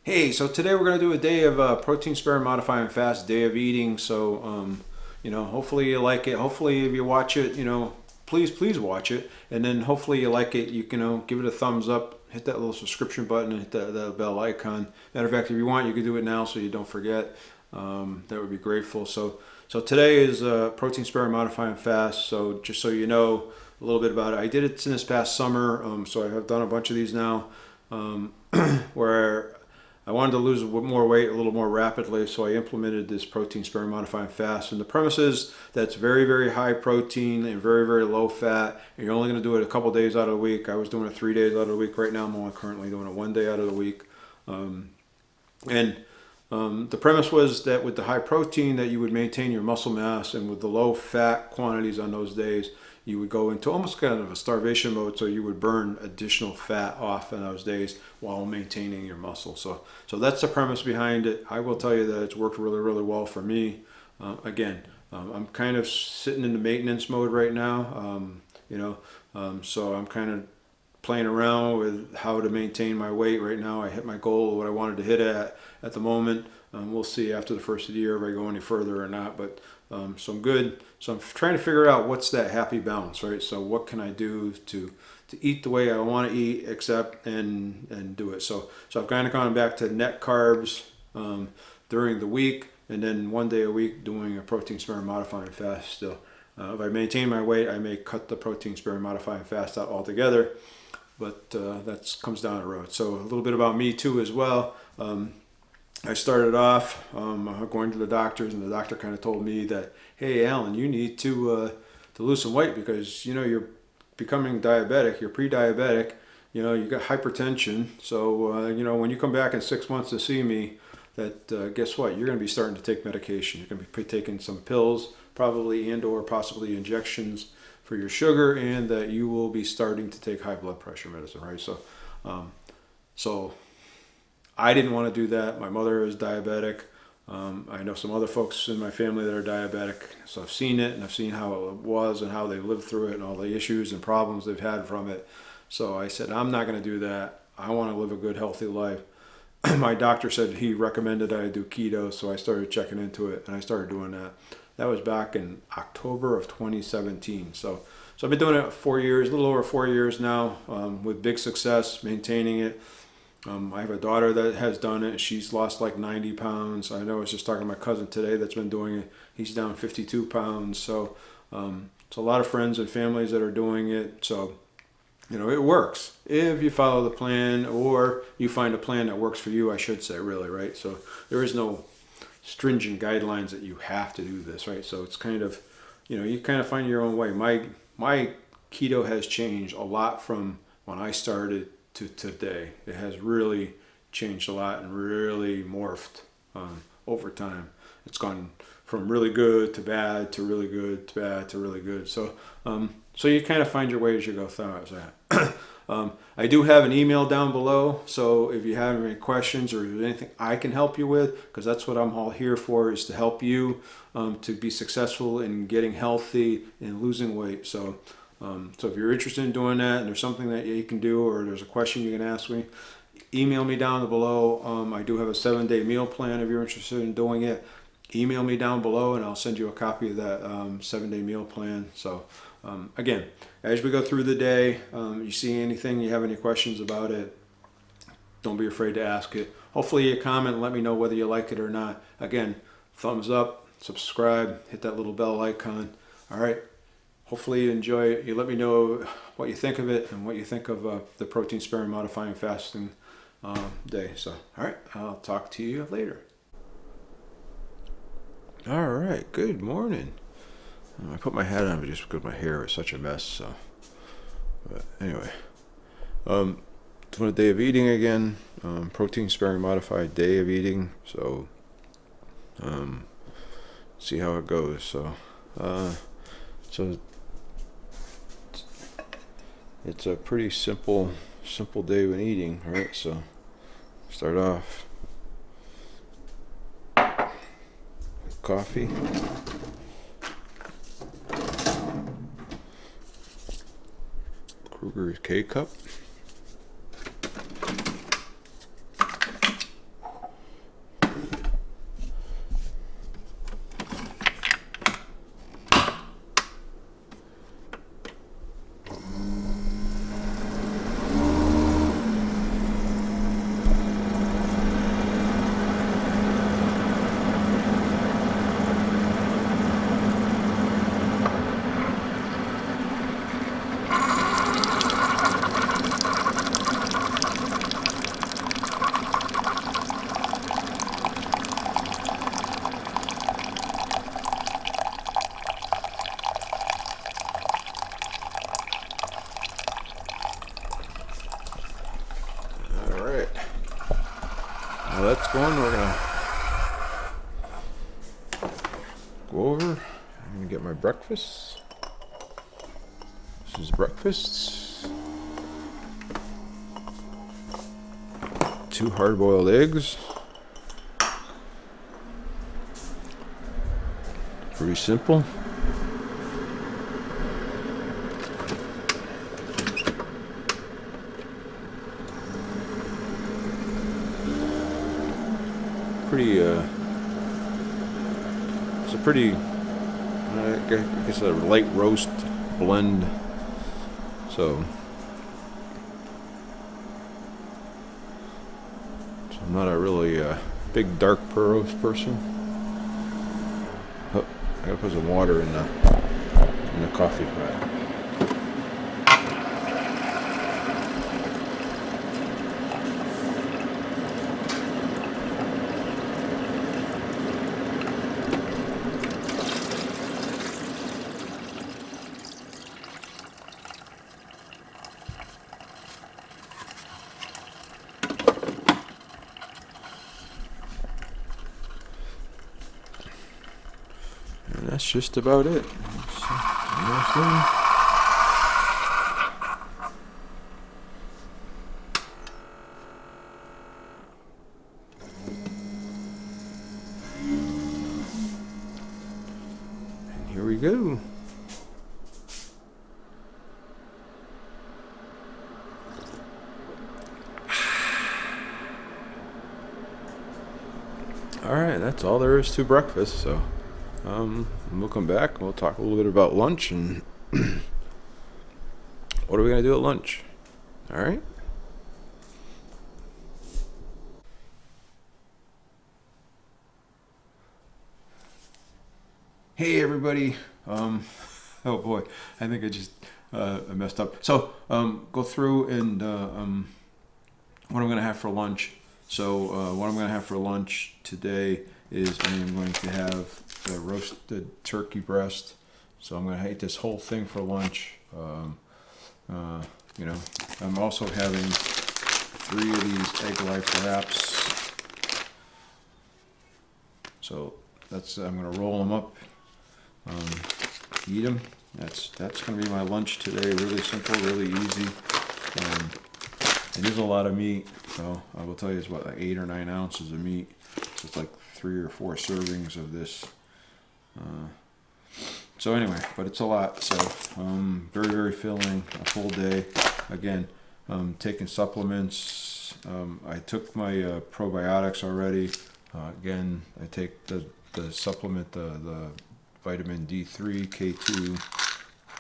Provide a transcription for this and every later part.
Hey, so today we're going to do a day of protein sparing modifying fast day of eating. So, hopefully you like it. Hopefully if you watch it, please watch it. And then hopefully you like it. You can, give it a thumbs up, hit that little subscription button and hit that bell icon. Matter of fact, if you want, you can do it now so you don't forget. That would be grateful. So today is protein sparing modifying fast. So just so you know a little bit about it, I did it in this past summer. So I have done a bunch of these now, where I wanted to lose more weight a little more rapidly, so I implemented this protein sparing modifying fast. And the premise is that it's very, very high protein and very, very low fat. And you're only going to do it a couple days out of the week. I was doing it 3 days out of the week. Right now, I'm only currently doing it 1 day out of the week. The premise was that with the high protein, that you would maintain your muscle mass, and with the low fat quantities on those days, you would go into almost kind of a starvation mode, so you would burn additional fat off in those days while maintaining your muscle. So that's the premise behind it. I will tell you that it's worked really, really well for me. I'm kind of sitting in the maintenance mode right now, so I'm kind of playing around with how to maintain my weight right now. I hit my goal, what I wanted to hit at the moment. We'll see after the first of the year if I go any further or not, but so I'm good. So I'm trying to figure out what's that happy balance, right? So what can I do to eat the way I want to eat, accept and do it. So I've kind of gone back to net carbs during the week, and then 1 day a week doing a protein sparing modifying fast still. If I maintain my weight, I may cut the protein sparing modifying fast out altogether, but that comes down the road. So a little bit about me too as well. I started off going to the doctors, and the doctor kind of told me that, hey, Alan, you need to lose some weight because you're becoming diabetic. You're pre-diabetic. You got hypertension. So when you come back in 6 months to see me, that guess what? You're going to be starting to take medication. You're going to be taking some pills, probably and/or possibly injections for your sugar, and that you will be starting to take high blood pressure medicine. Right? So I didn't want to do that. My mother is diabetic. I know some other folks in my family that are diabetic, so I've seen it, and I've seen how it was and how they lived through it and all the issues and problems they've had from it. So I said, I'm not going to do that. I want to live a good, healthy life. My doctor said he recommended I do keto, so I started checking into it, and I started doing that. That was back in October of 2017. So I've been doing it 4 years, a little over 4 years now, with big success, maintaining it. I have a daughter that has done it. She's lost like 90 pounds. I know I was just talking to my cousin today that's been doing it. He's down 52 pounds. So it's a lot of friends and families that are doing it. So, it works if you follow the plan, or you find a plan that works for you, I should say, really, right? So there is no stringent guidelines that you have to do this, right? So it's kind of, you kind of find your own way. My keto has changed a lot from when I started to today. It has really changed a lot and really morphed over time. It's gone from really good to bad to really good to bad to really good. So you kind of find your way as you go through that. I do have an email down below, so if you have any questions or anything I can help you with, because that's what I'm all here for, is to help you to be successful in getting healthy and losing weight. So if you're interested in doing that, and there's something that you can do, or there's a question you can ask me, email me down below. I do have a 7-day meal plan if you're interested in doing it. Email me down below, and I'll send you a copy of that 7-day meal plan. So again, as we go through the day, you see anything, you have any questions about it, don't be afraid to ask it. Hopefully you comment and let me know whether you like it or not. Again, thumbs up, subscribe, hit that little bell icon. All right. Hopefully you enjoy it. You let me know what you think of it and what you think of the protein sparing modifying fasting day. So, all right, I'll talk to you later. All right, good morning. I put my hat on just because my hair is such a mess. So, but anyway, doing a day of eating again. Protein sparing modified day of eating. So, see how it goes. So it's a pretty simple day when eating, right? So start off with coffee. Kruger's K-Cup. while that's going, we're gonna go over. I'm gonna get my breakfast. This is breakfast. 2 hard-boiled eggs. Pretty simple. It's a pretty, I guess a light roast blend. So I'm not a really big dark roast person. Oh, I gotta put some water in the coffee pot. That's just about it. And here we go. All right, that's all there is to breakfast. So we'll come back and we'll talk a little bit about lunch and what are we going to do at lunch. All right. Hey everybody. Oh boy, I think I just messed up. So go through and what I'm going to have for lunch. So what I'm going to have for lunch today is I am going to have the roasted turkey breast. So I'm going to eat this whole thing for lunch. You know, I'm also having 3 of these egg life wraps. So that's I'm going to roll them up, eat them. That's going to be my lunch today. Really simple, really easy. It is a lot of meat, so I will tell you it's about like 8 or 9 ounces of meat. So it's like 3 or 4 servings of this. So anyway, but it's a lot. So very, very filling, a full day. Again, taking supplements. I took my probiotics already. Again, I take the supplement, the vitamin D3, K2,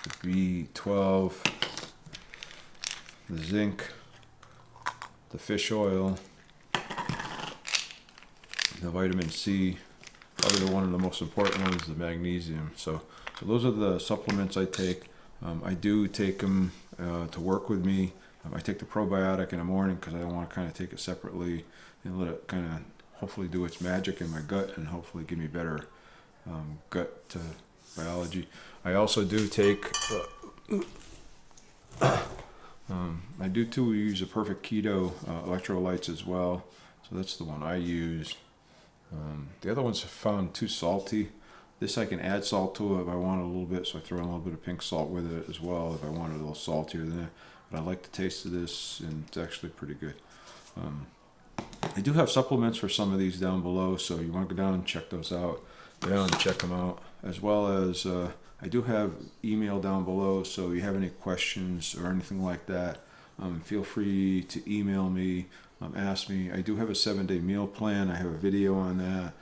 the B12, the zinc, the fish oil, the vitamin C. Probably one of the most important ones, the magnesium. So those are the supplements I take. I do take them to work with me. I take the probiotic in the morning because I want to kind of take it separately and let it kind of hopefully do its magic in my gut and hopefully give me better gut biology. I also do take, I do too use a Perfect Keto electrolytes as well. So that's the one I use. The other ones I found too salty. This I can add salt to it if I want a little bit, so I throw in a little bit of pink salt with it as well if I want it a little saltier than that. But I like the taste of this, and it's actually pretty good. I do have supplements for some of these down below, so you want to go down and check those out. Go down and check them out, as well as I do have email down below, so if you have any questions or anything like that, feel free to email me, ask me. I do have a 7-day meal plan. I have a video on that,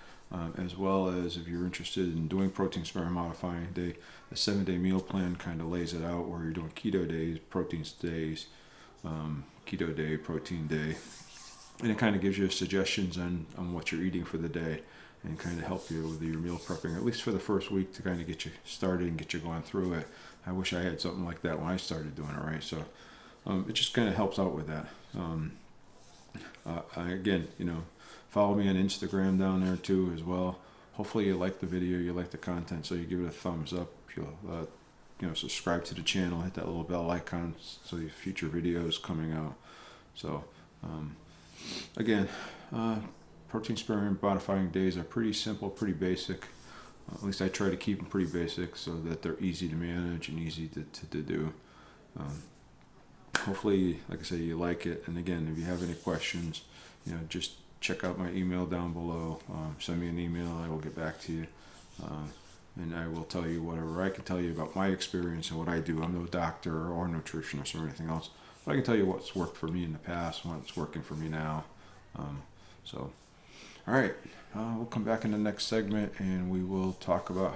as well as if you're interested in doing protein sparing modifying day, the 7-day meal plan kind of lays it out where you're doing keto days, protein days, keto day, protein day, and it kind of gives you suggestions on what you're eating for the day and kind of help you with your meal prepping, at least for the first week, to kind of get you started and get you going through it. I wish I had something like that when I started doing it, right? So it just kind of helps out with that. Again, follow me on Instagram down there too as well. Hopefully you like the video, you like the content, so you give it a thumbs up. You'll subscribe to the channel, hit that little bell icon so your future videos coming out. So again, protein sparing modifying days are pretty simple, pretty basic. At least I try to keep them pretty basic so that they're easy to manage and easy to do. Hopefully, like I say, you like it. And again, if you have any questions, just check out my email down below. Send me an email. I will get back to you. And I will tell you whatever I can tell you about my experience and what I do. I'm no doctor or nutritionist or anything else. But I can tell you what's worked for me in the past and what's working for me now. All right. We'll come back in the next segment and we will talk about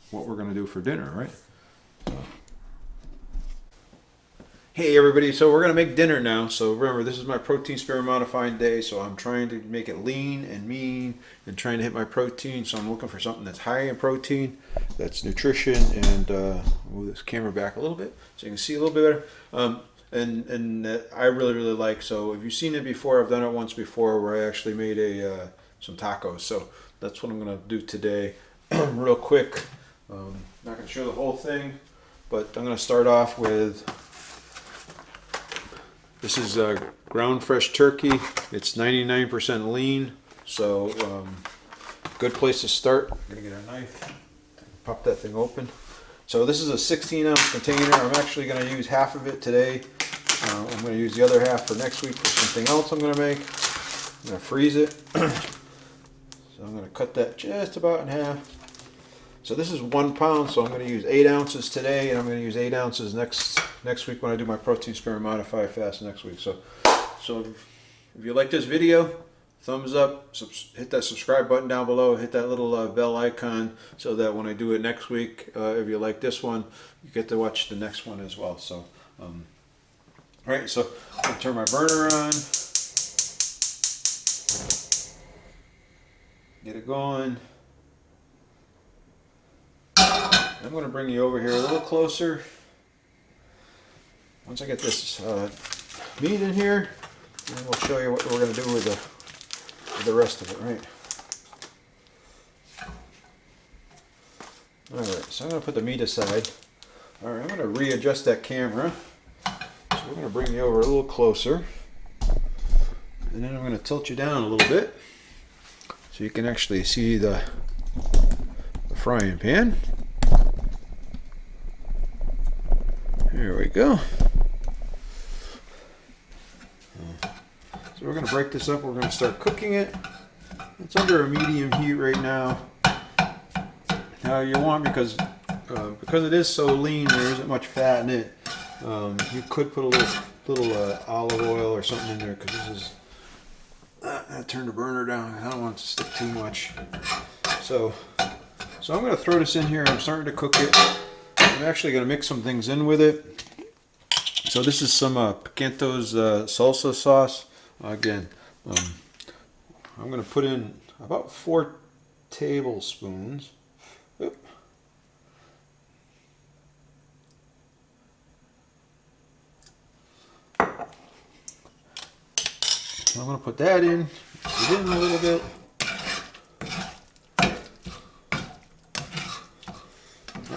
what we're going to do for dinner, right? Hey everybody, so we're going to make dinner now. So remember, this is my protein sparing modifying day, so I'm trying to make it lean and mean and trying to hit my protein. So I'm looking for something that's high in protein, that's nutrition, and move this camera back a little bit so you can see a little bit better. And I really like. So if you've seen it before, I've done it once before where I actually made some tacos. So that's what I'm going to do today, real quick. Not going to show the whole thing, but I'm going to start off with. This is ground fresh turkey. It's 99% lean, so good place to start. I'm gonna get a knife, pop that thing open. So this is a 16-ounce container. I'm actually gonna use half of it today. I'm gonna use the other half for next week for something else I'm gonna make. I'm gonna freeze it. So I'm gonna cut that just about in half. So this is 1 pound, so I'm going to use 8 ounces today, and I'm going to use 8 ounces next week when I do my protein sparing modify fast next week. So if you like this video, thumbs up, hit that subscribe button down below, hit that little bell icon so that when I do it next week, if you like this one, you get to watch the next one as well. So, all right, so I'm going to turn my burner on, get it going. I'm going to bring you over here a little closer. Once I get this meat in here, then we'll show you what we're going to do with the rest of it, right? Alright, so I'm going to put the meat aside. Alright, I'm going to readjust that camera. So we're going to bring you over a little closer. And then I'm going to tilt you down a little bit so you can actually see the frying pan. There we go. So we're going to break this up. We're going to start cooking it. It's under a medium heat right now. Now you want, because it is so lean, there isn't much fat in it. You could put a little olive oil or something in there, because this is. I turned the burner down. I don't want it to stick too much. So I'm going to throw this in here. I'm starting to cook it. I'm actually going to mix some things in with it. So this is some Picanto's Salsa Sauce. Again, I'm going to put in about 4 tablespoons. Oop. So I'm going to put that in. Mix it in a little bit.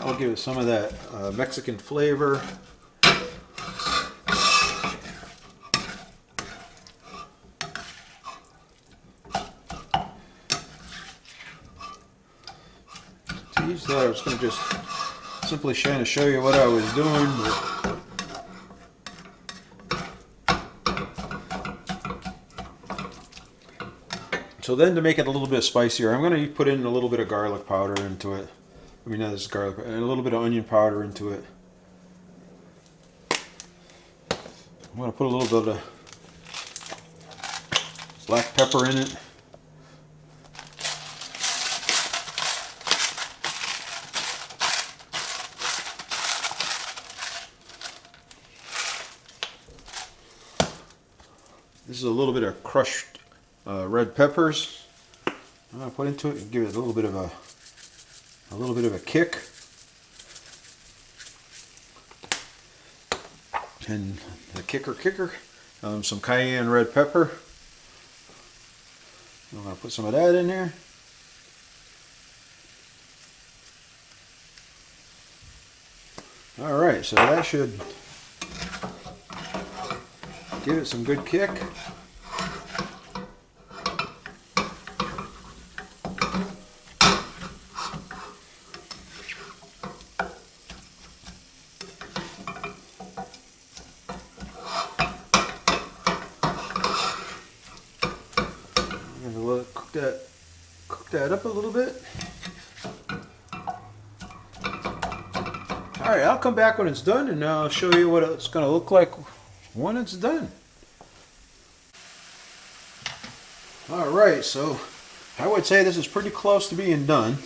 I'll give it some of that Mexican flavor. So I was going to just simply trying to show you what I was doing. So then to make it a little bit spicier, I'm going to put in a little bit of garlic powder into it. I mean, not this garlic, and a little bit of onion powder into it. I'm going to put a little bit of black pepper in it. This is a little bit of crushed red peppers. I'm going to put into it and give it a little bit of a kick. And the kicker, some cayenne red pepper. I'm going to put some of that in there. All right, so that should give it some good kick. gonna cook that up a little bit. All right, I'll come back when it's done and I'll show you what it's gonna look like when it's done. All right, so I would say this is pretty close to being done.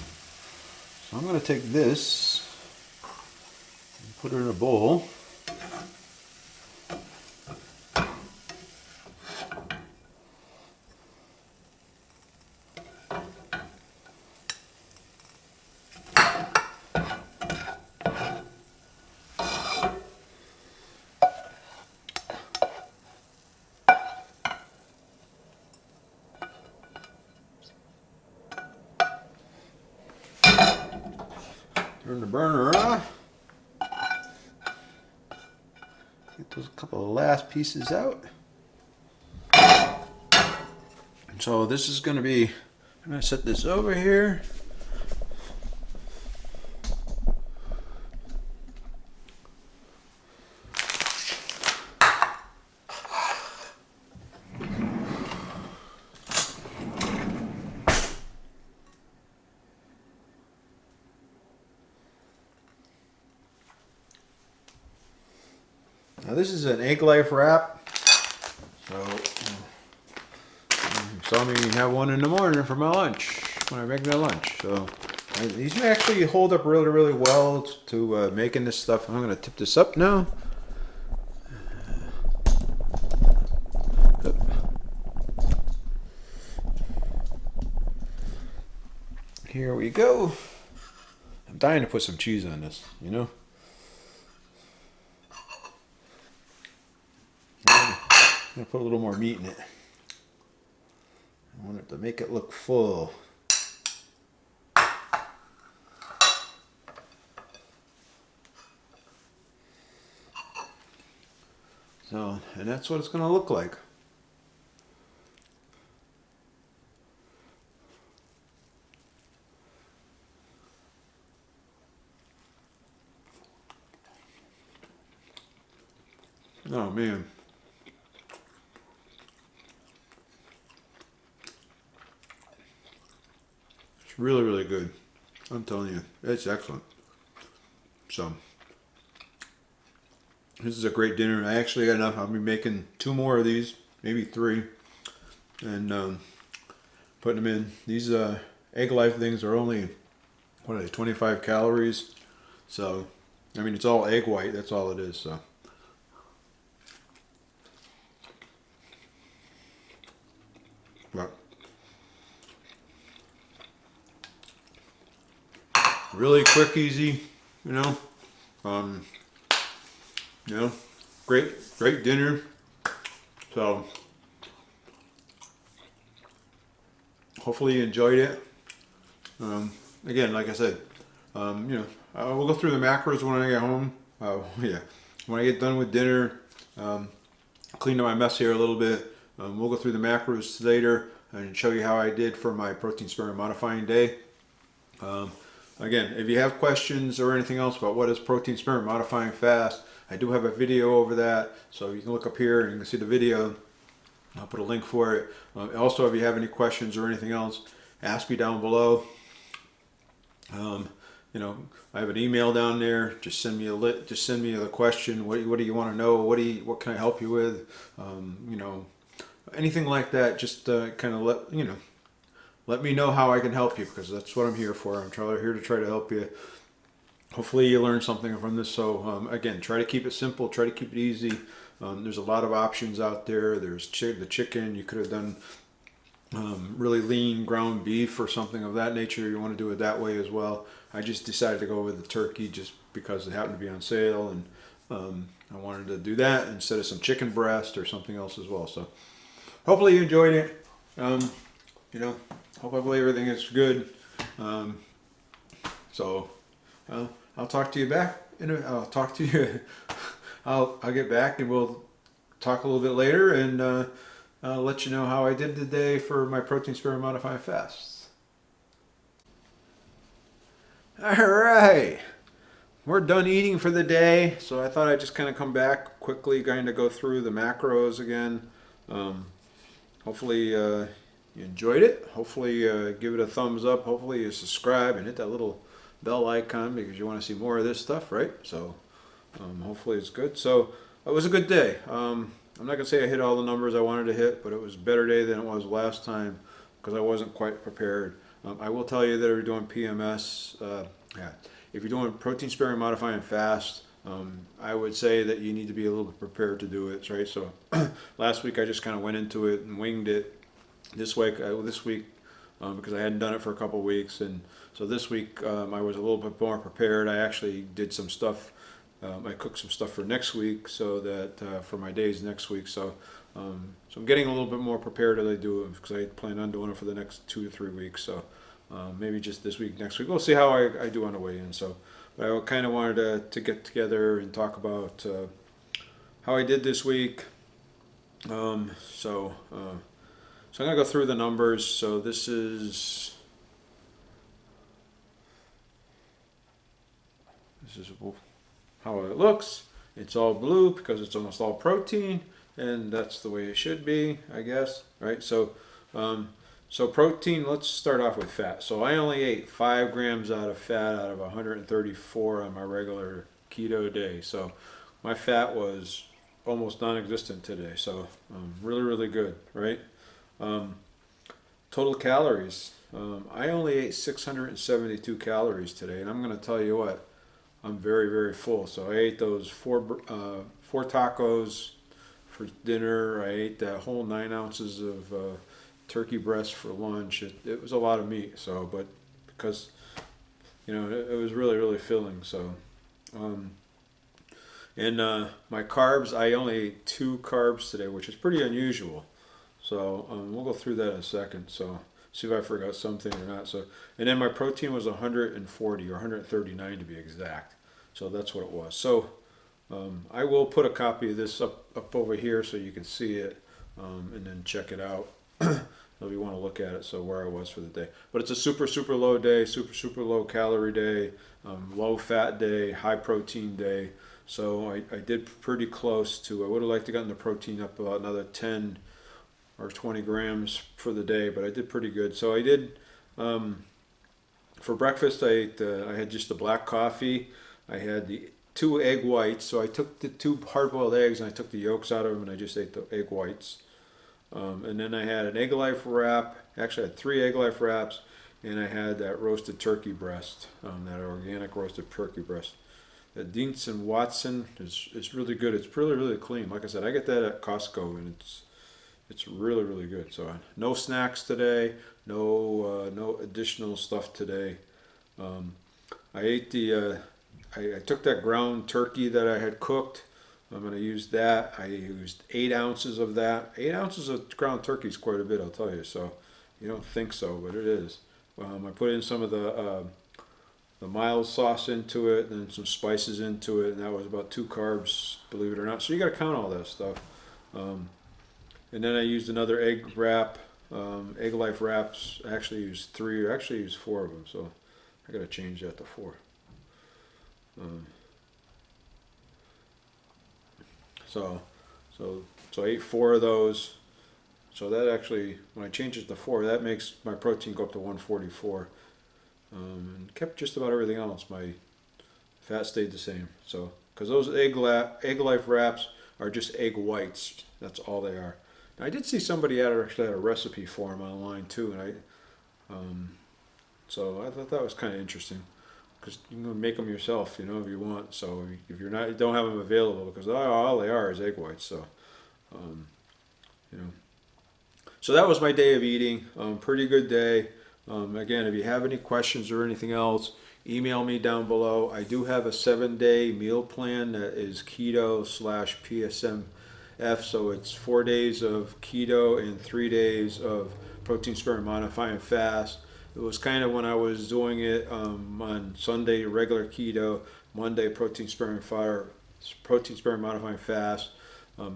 So I'm gonna take this and put it in a bowl. Turn the burner off. Get those couple of last pieces out. So this is going to be, I'm going to set this over here. Now this is an egg life wrap, so you saw me have one in the morning for my lunch, when I make my lunch. So these actually hold up really, really well to making this stuff. I'm going to tip this up now. Here we go. I'm dying to put some cheese on this, you know. I'm going to put a little more meat in it. I want it to make it look full. So, and that's what it's going to look like. Oh man. It's really, really good. I'm telling you, it's excellent. So, this is a great dinner. I actually got enough. I'll be making 2 more of these, maybe 3, and putting them in. These egg life things are only, what are they, 25 calories. So, I mean, it's all egg white. That's all it is. So. But really quick, easy, you know. You know, great dinner. So hopefully you enjoyed it. Again, like I said, you know, we'll go through the macros when I get home. Yeah, when I get done with dinner, clean up my mess here a little bit. We'll go through the macros later and show you how I did for my protein sparing modifying day. Again, if you have questions or anything else about what is protein sparing modifying fast, I do have a video over that, so you can look up here and you can see the video. I'll put a link for it. Also, if you have any questions or anything else, ask me down below. You know, I have an email down there. Just send me the question. What do you want to know? What can I help you with? You know, anything like that. Just kind of let me know how I can help you, because that's what I'm here for. I'm here to try to help you. Hopefully you learn something from this. So again, try to keep it simple. Try to keep it easy. There's a lot of options out there. There's the chicken. You could have done really lean ground beef or something of that nature. You want to do it that way as well. I just decided to go with the turkey just because it happened to be on sale, and I wanted to do that instead of some chicken breast or something else as well. So hopefully you enjoyed it. You know, hopefully everything is good. So I'll talk to you back. I'll talk to you. I'll get back and we'll talk a little bit later, and I'll let you know how I did today for my protein sparing modifying fast. All right, we're done eating for the day. So I thought I'd just kind of come back quickly, kind of go through the macros again. Hopefully you you enjoyed it. Hopefully give it a thumbs up. Hopefully you subscribe and hit that little bell icon because you want to see more of this stuff, right? So hopefully it's good. So it was a good day. I'm not going to say I hit all the numbers I wanted to hit, but it was a better day than it was last time because I wasn't quite prepared. I will tell you that if you're doing PMS, if you're doing protein sparing modifying fast, I would say that you need to be a little bit prepared to do it, right? So last week I just kind of went into it and winged it. This week, because I hadn't done it for a couple weeks, and so this week I was a little bit more prepared. I actually did some stuff. I cooked some stuff for next week, so that for my days next week. So I'm getting a little bit more prepared as I do it because I plan on doing it for the next 2 to 3 weeks. So maybe just this week, next week, we'll see how I do on the way in. So, but I kind of wanted to get together and talk about how I did this week. So I'm going to go through the numbers. So this is how it looks. It's all blue because it's almost all protein, and that's the way it should be, I guess, right? So protein, let's start off with fat. So I only ate 5 grams out of fat out of 134 on my regular keto day. So my fat was almost non-existent today. So really, really good, right? Total calories. I only ate 672 calories today, and I'm going to tell you what, I'm very, very full. So I ate those four tacos for dinner. I ate that whole 9 ounces of turkey breast for lunch. It was a lot of meat. So, but because it was really, really filling. So, and my carbs, I only ate 2 carbs today, which is pretty unusual. So we'll go through that in a second. So see if I forgot something or not. So, and then my protein was 140 or 139 to be exact. So that's what it was. So I will put a copy of this up over here so you can see it and then check it out if you want to look at it. So where I was for the day. But it's a super, super low day, super, super low calorie day, low fat day, high protein day. So I did pretty close to, I would have liked to gotten the protein up about another 10 or 20 grams for the day, but I did pretty good. So I did, for breakfast, I had just the black coffee. I had the 2 egg whites. So I took the 2 hard-boiled eggs and I took the yolks out of them and I just ate the egg whites. And then I had an egg life wrap. Actually, I had 3 egg life wraps, and I had that roasted turkey breast, that organic roasted turkey breast. The Dietz and Watson is really good. It's really, really clean. Like I said, I get that at Costco, and it's really, really good. So no snacks today, no additional stuff today. I ate I took that ground turkey that I had cooked. I'm going to use that. I used 8 ounces of that. 8 ounces of ground turkey is quite a bit, I'll tell you. So you don't think so, but it is. I put in some of the mild sauce into it, and then some spices into it, and that was about 2 carbs, believe it or not. So you got to count all that stuff. And then I used another egg wrap, egg life wraps. I actually used 3, or actually used 4 of them. So I got to change that to 4. So I ate 4 of those. So that actually, when I change it to 4, that makes my protein go up to 144. And kept just about everything else. My fat stayed the same. So, because those egg life wraps are just egg whites. That's all they are. Now, I did see somebody actually had a recipe for them online too, and so I thought that was kind of interesting because you can make them yourself, if you want. So if you don't have them available, because all they are is egg whites. So, So that was my day of eating. Pretty good day. Again, if you have any questions or anything else, email me down below. I do have a 7-day meal plan that is keto/PSMF. So it's 4 days of keto and 3 days of protein sparing modifying fast. It was kind of when I was doing it on Sunday, regular keto, Monday, protein sparing modifying fast.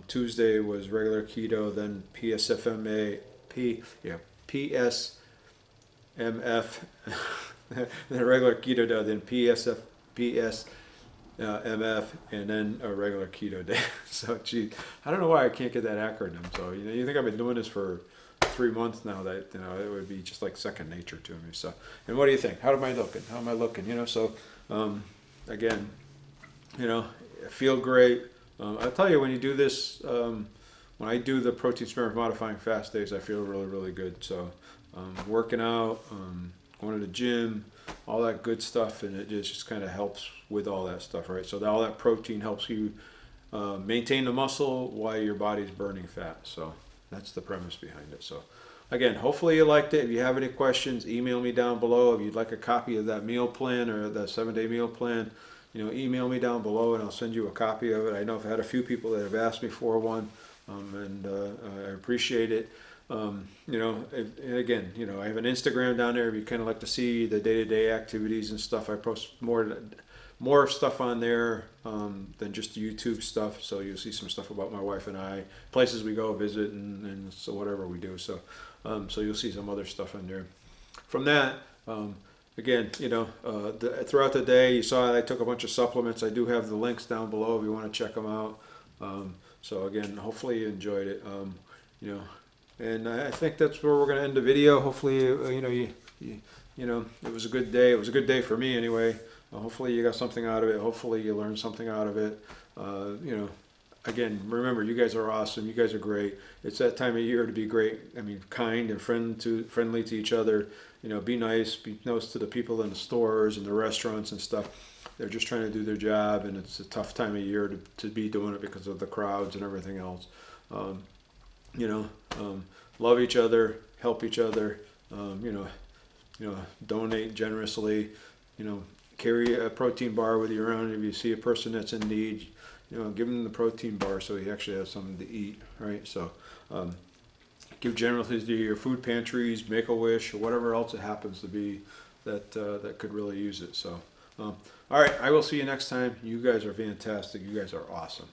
Tuesday was regular keto, then PSFMA, PSMF, then regular keto day, then PSMF, and then a regular keto day. So, gee, I don't know why I can't get that acronym. So, you think I've been doing this for 3 months now that, it would be just like second nature to me. So, and what do you think? How am I looking? How am I looking? So, again, I feel great. I'll tell you, when you do this, when I do the protein sparing modifying fast days, I feel really, really good. So, working out, going to the gym, all that good stuff, and it just kind of helps with all that stuff, right? So all that protein helps you maintain the muscle while your body's burning fat. So that's the premise behind it. So again, hopefully you liked it. If you have any questions, email me down below. If you'd like a copy of that meal plan or that 7-day meal plan, email me down below and I'll send you a copy of it. I know I've had a few people that have asked me for one, and I appreciate it. And again, I have an Instagram down there if you kind of like to see the day-to-day activities and stuff. I post more stuff on there than just YouTube stuff. So you'll see some stuff about my wife and I, places we go visit, and so whatever we do. So so you'll see some other stuff on there. From that, again, throughout the day, you saw I took a bunch of supplements. I do have the links down below if you want to check them out. So again, hopefully you enjoyed it. And I think that's where we're going to end the video. Hopefully, it was a good day. It was a good day for me anyway. Hopefully you got something out of it. Hopefully you learned something out of it. Again, remember, you guys are awesome. You guys are great. It's that time of year to be great. I mean, kind and friendly to each other. Be nice to the people in the stores and the restaurants and stuff. They're just trying to do their job, and it's a tough time of year to be doing it because of the crowds and everything else. Love each other, help each other, donate generously, carry a protein bar with you around. If you see a person that's in need, give them the protein bar so he actually has something to eat, right? So, give generously to your food pantries, Make-A-Wish, or whatever else it happens to be that could really use it. So, all right, I will see you next time. You guys are fantastic. You guys are awesome.